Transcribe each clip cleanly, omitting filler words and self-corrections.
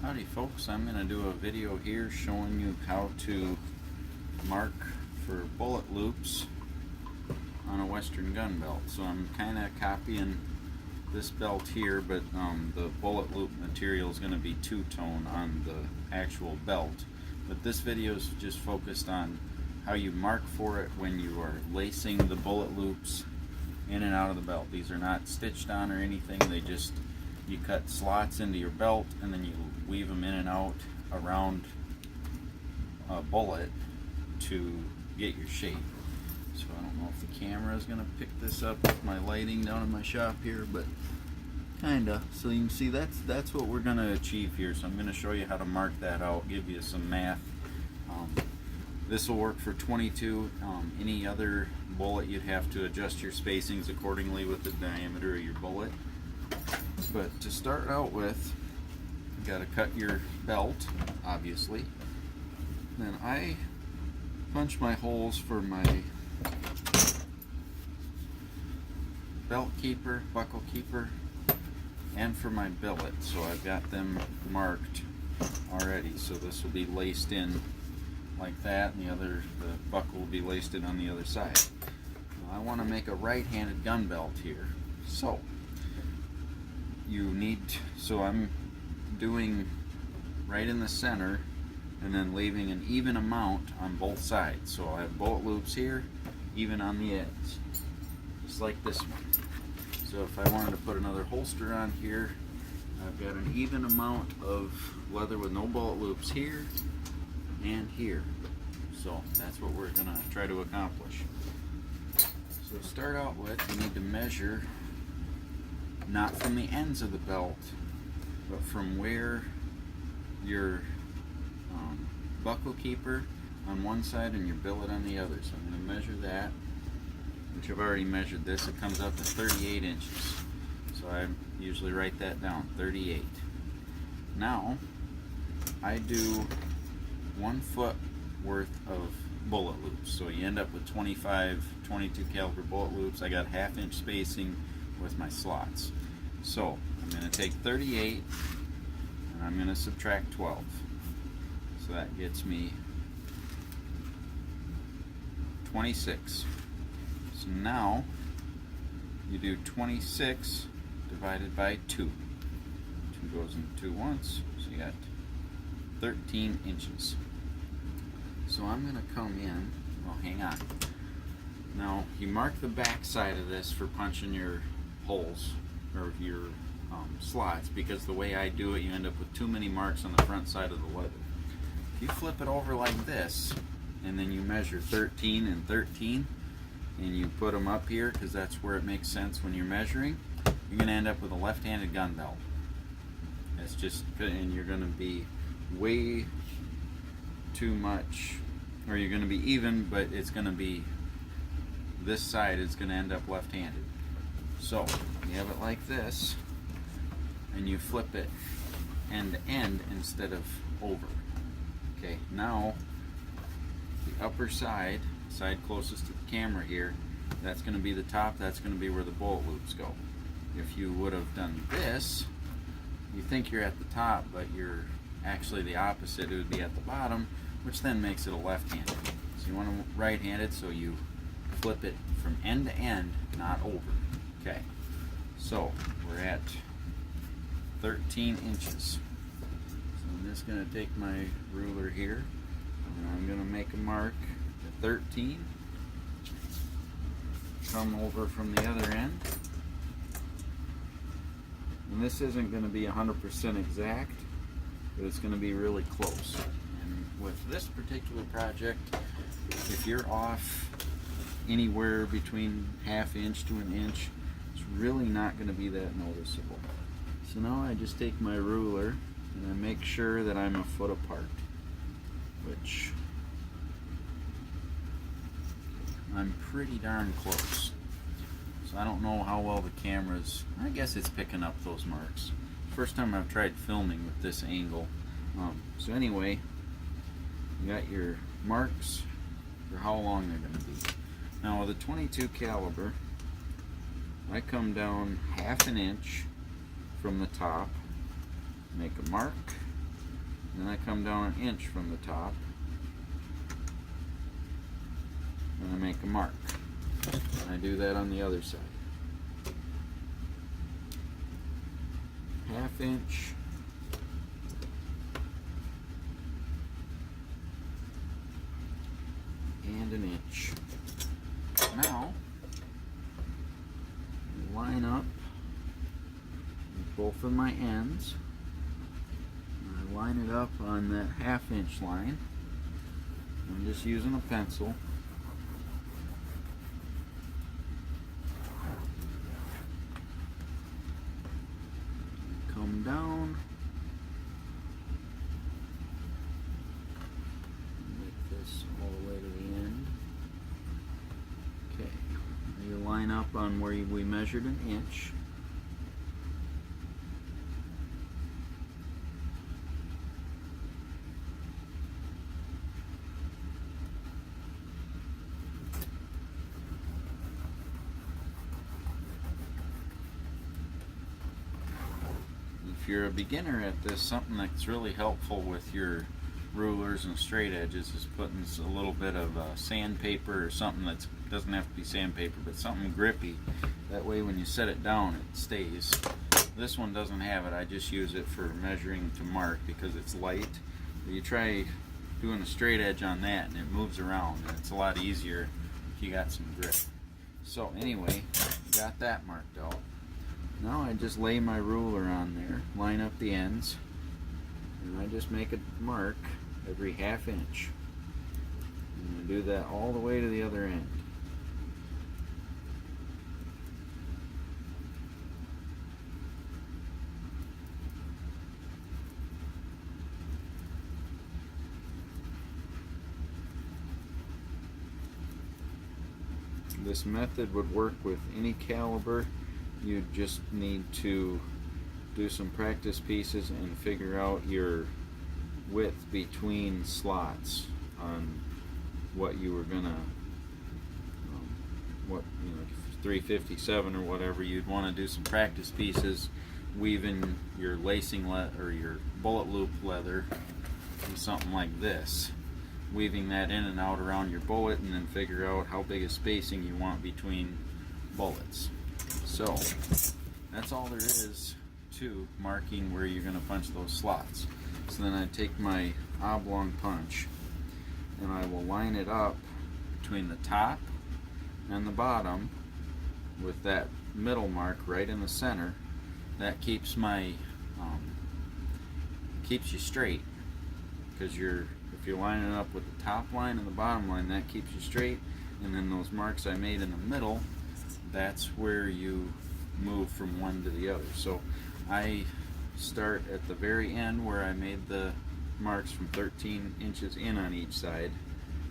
Howdy folks, I'm going to do a video here showing you how to mark for bullet loops on a Western gun belt. So I'm kind of copying this belt here, but the bullet loop material is going to be two-tone on the actual belt. But this video is just focused on how you mark for it when you are lacing the bullet loops in and out of the belt. These are not stitched on or anything, you cut slots into your belt and then you weave them in and out around a bullet to get your shape. So I don't know if the camera is going to pick this up with my lighting down in my shop here, but kinda. So you can see that's what we're going to achieve here. So I'm going to show you how to mark that out, give you some math. This will work for 22. Any other bullet you'd have to adjust your spacings accordingly with the diameter of your bullet. But to start out with, you got to cut your belt, obviously. Then I punch my holes for my belt keeper, buckle keeper, and for my billet. So I've got them marked already. So this will be laced in like that, and the buckle will be laced in on the other side. Now I want to make a right-handed gun belt here. So I'm doing right in the center and then leaving an even amount on both sides. So I have bullet loops here, even on the edge, just like this one. So if I wanted to put another holster on here, I've got an even amount of leather with no bullet loops here and here. So that's what we're gonna try to accomplish. So to start out with, you need to measure not from the ends of the belt, but from where your buckle keeper on one side and your billet on the other. So I'm going to measure that, which I've already measured this. It comes out to 38 inches. So I usually write that down, 38. Now, I do 1 foot worth of bullet loops. So you end up with 25, 22 caliber bullet loops. I got 1/2 inch spacing with my slots. So I'm going to take 38 and I'm going to subtract 12. So that gets me 26. So now you do 26 divided by 2. 2 goes into 2 once, so you got 13 inches. So I'm going to come in, well, hang on. Now you mark the back side of this for punching your holes or your slots, because the way I do it, you end up with too many marks on the front side of the leather. If you flip it over like this and then you measure 13 and 13 and you put them up here, because that's where it makes sense when you're measuring, you're going to end up with a left-handed gun belt. It's just, and you're going to be way too much, or you're going to be even, but it's going to be, this side is going to end up left-handed. So you have it like this and you flip it end to end instead of over. Okay, now the upper side closest to the camera here, that's going to be the top, that's going to be where the bullet loops go. If you would have done this, you think you're at the top, but you're actually the opposite. It would be at the bottom, which then makes it a left-handed. So you want to right-handed, so you flip it from end to end, not over. Okay, so we're at 13 inches. So I'm just going to take my ruler here and I'm going to make a mark at 13. Come over from the other end. And this isn't going to be 100% exact, but it's going to be really close. And with this particular project, if you're off anywhere between 1/2 inch to 1 inch, it's really not going to be that noticeable. So now I just take my ruler and I make sure that I'm a foot apart, which I'm pretty darn close. So I don't know how well the camera's, I guess it's picking up those marks. First time I've tried filming with this angle. So anyway, you got your marks for how long they're going to be. Now with a 22 caliber, I come down 1/2 inch from the top, make a mark, Then I come down 1 inch from the top, and I make a mark. And I do that on the other side. 1/2 inch, and 1 inch. Now, line up both of my ends. I line it up on that 1/2 inch line. I'm just using a pencil. Come down. Make this all the way to the end. Okay. You line up on where we measured 1 inch. If you're a beginner at this, something that's really helpful with your rulers and straight edges is putting a little bit of sandpaper or something that doesn't have to be sandpaper, but something grippy. That way when you set it down, it stays. This one doesn't have it. I just use it for measuring to mark because it's light. You try doing a straight edge on that and it moves around, and it's a lot easier if you got some grip. So anyway, got that marked out. Now I just lay my ruler on there, line up the ends, and I just make a mark every 1/2 inch. And I do that all the way to the other end. This method would work with any caliber. You just need to do some practice pieces and figure out your width between slots on what you were gonna, 357 or whatever. You'd want to do some practice pieces, weaving your lacing or your bullet loop leather in something like this, weaving that in and out around your bullet, and then figure out how big a spacing you want between bullets. So that's all there is to marking where you're going to punch those slots. So then I take my oblong punch and I will line it up between the top and the bottom with that middle mark right in the center. That keeps my keeps you straight, because if you're lining it up with the top line and the bottom line, that keeps you straight. And then those marks I made in the middle, that's where you move from one to the other. So I start at the very end where I made the marks from 13 inches in on each side,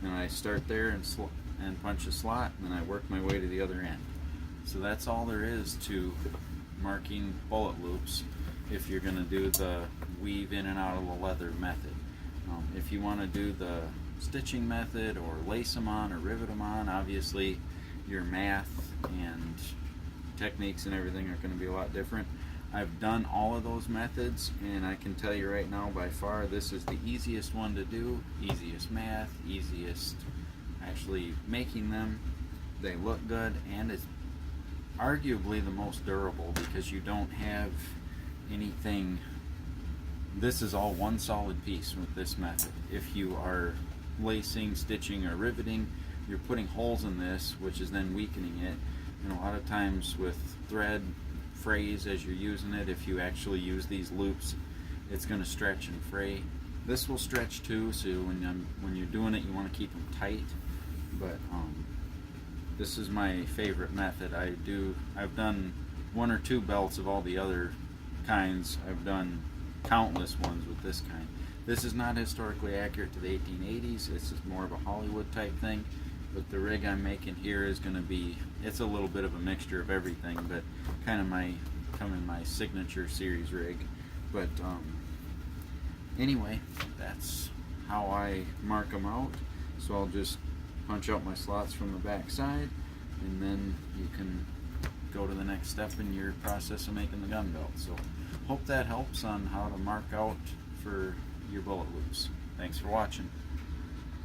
and I start there and punch a slot, and then I work my way to the other end. So that's all there is to marking bullet loops if you're going to do the weave in and out of the leather method. If you want to do the stitching method or lace them on or rivet them on, obviously your math and techniques and everything are going to be a lot different. I've done all of those methods, and I can tell you right now, by far this is the easiest one to do, easiest math, easiest actually making them. They look good, and it's arguably the most durable because you don't have anything. This is all one solid piece with this method. If you are lacing, stitching, or riveting, you're putting holes in this, which is then weakening it. And a lot of times with thread frays as you're using it, if you actually use these loops, it's going to stretch and fray. This will stretch too, so when you're doing it, you want to keep them tight. But this is my favorite method. I've done 1 or 2 belts of all the other kinds. I've done countless ones with this kind. This is not historically accurate to the 1880s. This is more of a Hollywood type thing. But the rig I'm making here is going to be, it's a little bit of a mixture of everything, but kind of my signature series rig. But anyway, that's how I mark them out. So I'll just punch out my slots from the back side, and then you can go to the next step in your process of making the gun belt. So hope that helps on how to mark out for your bullet loops. Thanks for watching.